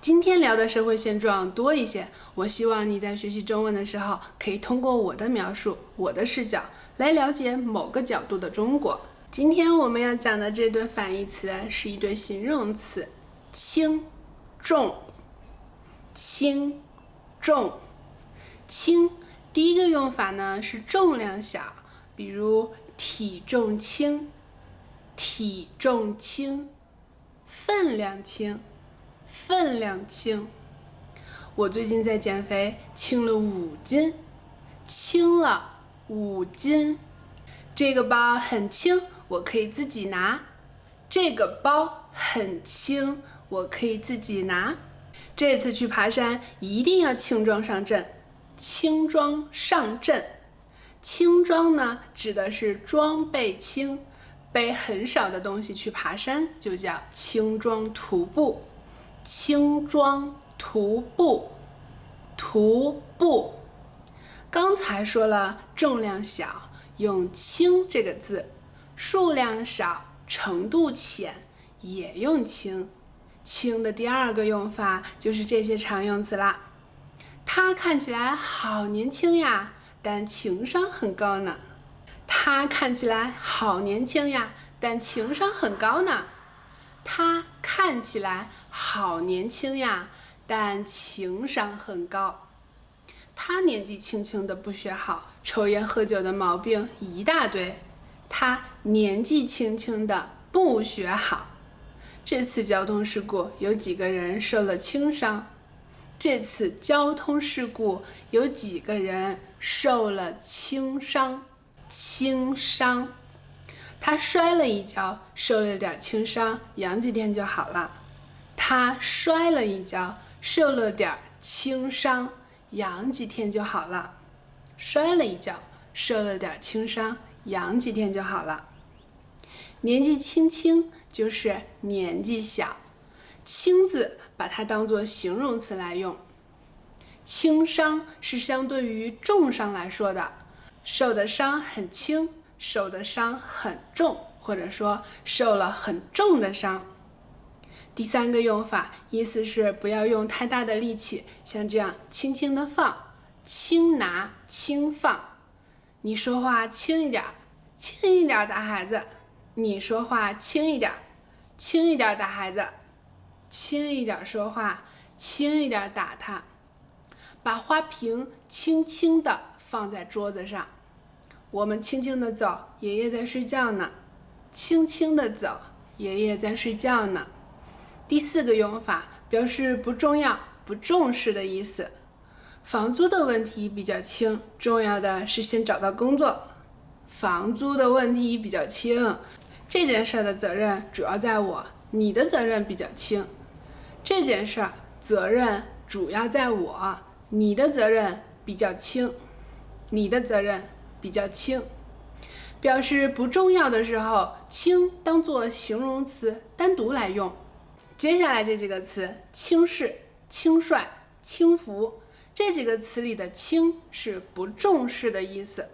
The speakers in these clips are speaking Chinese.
今天聊的社会现状多一些，我希望你在学习中文的时候，可以通过我的描述、我的视角来了解某个角度的中国。今天我们要讲的这对反义词是一对形容词，轻、重。轻、重。轻，第一个用法呢是重量小，比如体重轻、体重轻，分量轻、分量轻。我最近在减肥，轻了5斤，轻了5斤。这个包很轻，我可以自己拿。这个包很轻，我可以自己拿。这次去爬山一定要轻装上阵。轻装上阵，轻装呢指的是装备轻，背很少的东西去爬山就叫轻装徒步。轻装徒步，徒步。刚才说了重量小，用轻这个字，数量少，程度浅，也用轻。轻的第二个用法就是这些常用词啦。他看起来好年轻呀，但情商很高呢。他看起来好年轻呀，但情商很高呢。他看起来好年轻呀，但情商很高。他年纪轻轻的不学好，抽烟喝酒的毛病一大堆。他年纪轻轻的不学好。这次交通事故有几个人受了轻伤？这次交通事故有几个人受了轻伤？轻伤。他摔了一跤，受了点轻伤，养几天就好了。他摔了一跤，受了点轻伤，养几天就好了。摔了一跤，受了点轻伤，养几天就好了。年纪轻轻就是年纪小，轻字把它当作形容词来用。轻伤是相对于重伤来说的，受的伤很轻，受的伤很重，或者说受了很重的伤。第三个用法，意思是不要用太大的力气，像这样轻轻的放，轻拿轻放。你说话轻一点，轻一点，大孩子。你说话轻一点，轻一点，打孩子。轻一点说话，轻一点打他。把花瓶轻轻地放在桌子上。我们轻轻地走，爷爷在睡觉呢。轻轻地走，爷爷在睡觉呢。第四个用法，表示不重要、不重视的意思。房租的问题比较轻，重要的是先找到工作。房租的问题比较轻，这件事的责任主要在我，你的责任比较轻。这件事责任主要在我，你的责任比较轻。你的责任比较轻。表示不重要的时候，轻当作形容词单独来用。接下来这几个词，轻视、轻率、轻浮，这几个词里的轻是不重视的意思。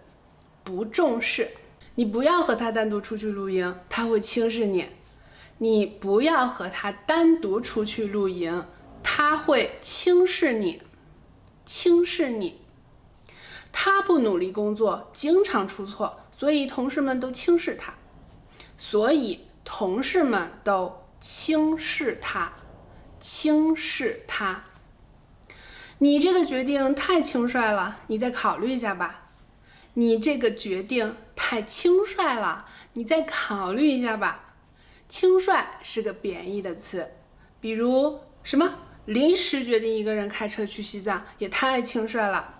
不重视，你不要和他单独出去露营，他会轻视你。你不要和他单独出去露营，他会轻视你。轻视你。他不努力工作，经常出错，所以同事们都轻视他。所以同事们都轻视他。轻视他。你这个决定太轻率了，你再考虑一下吧。你这个决定太轻率了，你再考虑一下吧。轻率是个贬义的词，比如什么临时决定一个人开车去西藏，也太轻率了。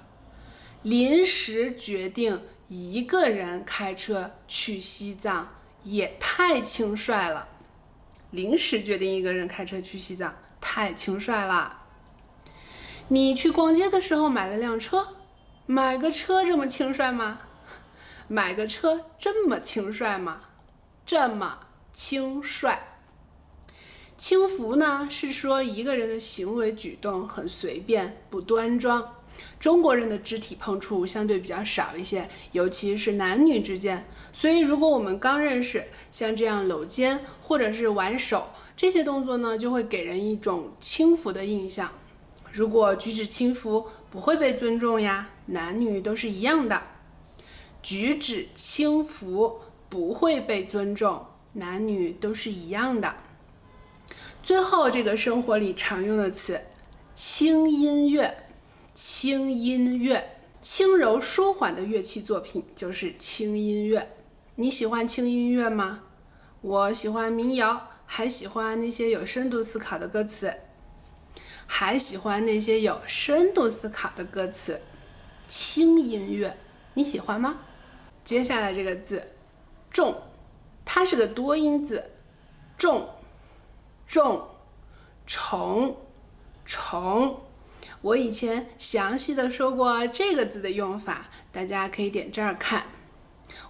临时决定一个人开车去西藏，也太轻率了。临时决定一个人开车去西藏，太轻率了。你去逛街的时候买了辆车，买个车这么轻率吗？买个车这么轻率吗？这么轻率。轻浮呢，是说一个人的行为举动很随便，不端庄。中国人的肢体碰触相对比较少一些，尤其是男女之间，所以如果我们刚认识，像这样搂肩或者是挽手，这些动作呢就会给人一种轻浮的印象。如果举止轻浮，不会被尊重呀，男女都是一样的。举止轻浮不会被尊重，男女都是一样的。最后这个生活里常用的词，轻音乐。轻音乐，轻柔舒缓的乐器作品就是轻音乐。你喜欢轻音乐吗？我喜欢民谣，还喜欢那些有深度思考的歌词。轻音乐，你喜欢吗？接下来这个字，重，它是个多音字，重，虫。我以前详细的说过这个字的用法，大家可以点这儿看。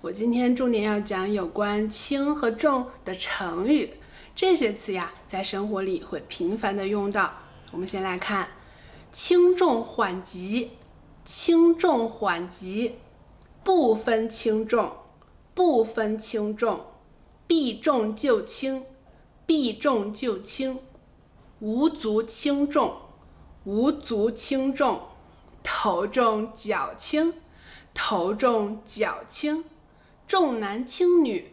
我今天重点要讲有关轻和重的成语，这些词呀，在生活里会频繁的用到。我们先来看，轻重缓急，不分轻重，避重就轻，无足轻重，头重脚轻，重男轻女。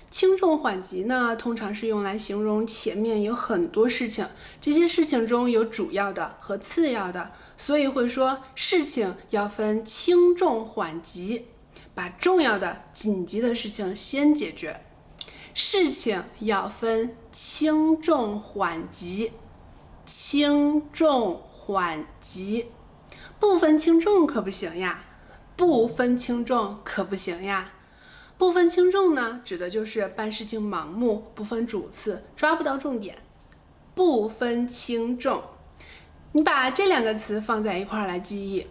轻重缓急呢，通常是用来形容前面有很多事情，这些事情中有主要的和次要的，所以会说事情要分轻重缓急，把重要的紧急的事情先解决。事情要分轻重缓急，不分轻重可不行呀。不分轻重呢，指的就是办事情盲目，不分主次，抓不到重点。不分轻重，你把这两个词放在一块儿来记忆。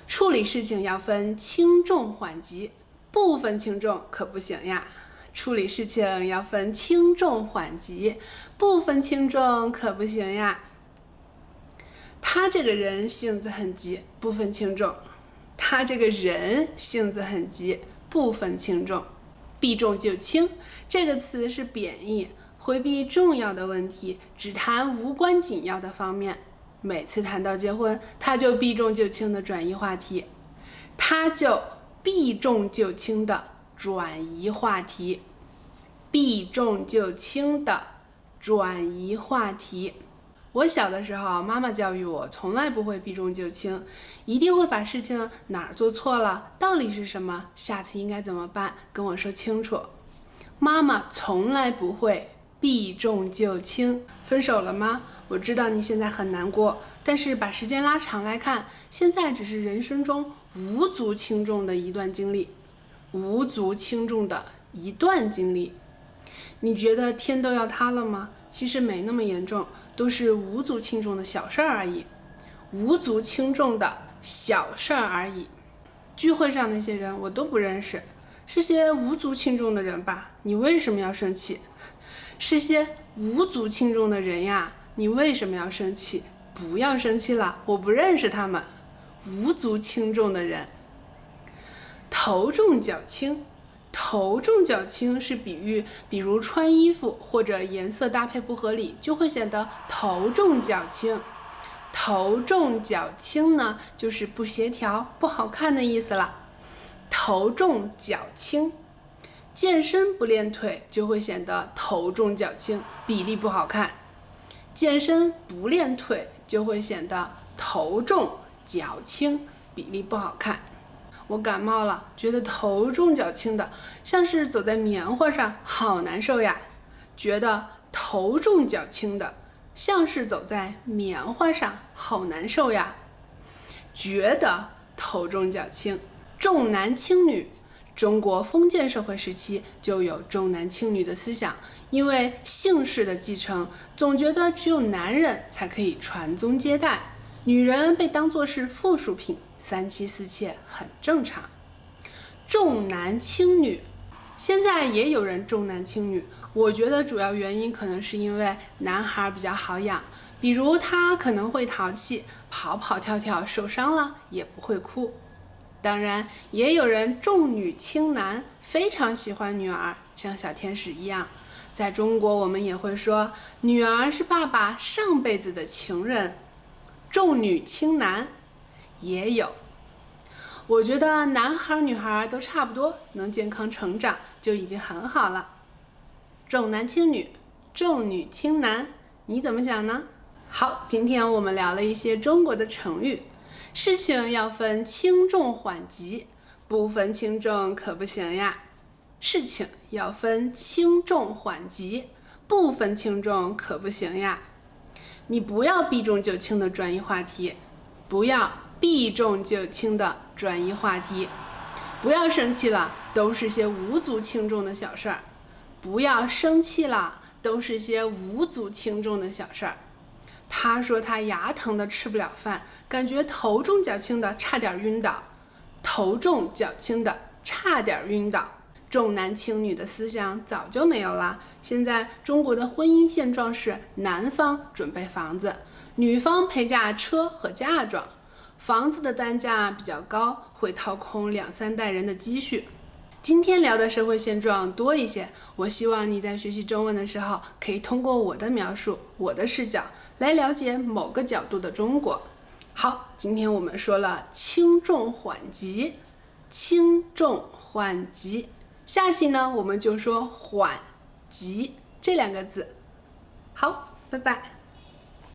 处理事情要分轻重缓急，不分轻重可不行呀。处理事情要分轻重缓急，不分轻重可不行呀。他这个人性子很急，不分轻重。避重就轻，这个词是贬义，回避重要的问题，只谈无关紧要的方面。每次谈到结婚，他就避重就轻的转移话题。我小的时候，妈妈教育我，从来不会避重就轻，一定会把事情哪儿做错了，道理是什么，下次应该怎么办，跟我说清楚。妈妈从来不会避重就轻。分手了吗？我知道你现在很难过，但是把时间拉长来看，现在只是人生中无足轻重的一段经历。你觉得天都要塌了吗？其实没那么严重，都是无足轻重的小事而已。聚会上那些人我都不认识，是些无足轻重的人吧？你为什么要生气？是些无足轻重的人呀，你为什么要生气？不要生气了，我不认识他们。无足轻重的人。头重脚轻是比喻，比如穿衣服或者颜色搭配不合理，就会显得头重脚轻。头重脚轻呢，就是不协调、不好看的意思了。健身不练腿就会显得头重脚轻，比例不好看。健身不练腿就会显得头重脚轻，比例不好看。我感冒了，觉得头重脚轻的，像是走在棉花上，好难受呀。觉得头重脚轻的，像是走在棉花上，好难受呀。觉得头重脚轻。重男轻女，中国封建社会时期就有重男轻女的思想，因为姓氏的继承，总觉得只有男人才可以传宗接代，女人被当作是附属品，三妻四妾很正常。重男轻女，现在也有人重男轻女，我觉得主要原因可能是因为男孩比较好养，比如他可能会淘气，跑跑跳跳受伤了也不会哭。当然也有人重女轻男，非常喜欢女儿，像小天使一样，在中国，我们也会说，女儿是爸爸上辈子的情人，重女轻男也有。我觉得男孩女孩都差不多，能健康成长就已经很好了。重男轻女，重女轻男，你怎么想呢？好，今天我们聊了一些中国的成语。事情要分轻重缓急，不分轻重可不行呀。事情要分轻重缓急，不分轻重可不行呀。你不要避重就轻的转移话题，不要避重就轻的转移话题，不要生气了，都是些无足轻重的小事儿。不要生气了，都是些无足轻重的小事儿。他说他牙疼的吃不了饭，感觉头重脚轻的差点晕倒，头重脚轻的差点晕倒。重男轻女的思想早就没有了。现在中国的婚姻现状是，男方准备房子，女方陪嫁车和嫁妆。房子的单价比较高，会掏空2-3代人的积蓄。今天聊的社会现状多一些，我希望你在学习中文的时候，可以通过我的描述，我的视角，来了解某个角度的中国。好，今天我们说了轻重缓急，轻重缓急。下期呢，我们就说缓急这2个字。好，拜拜。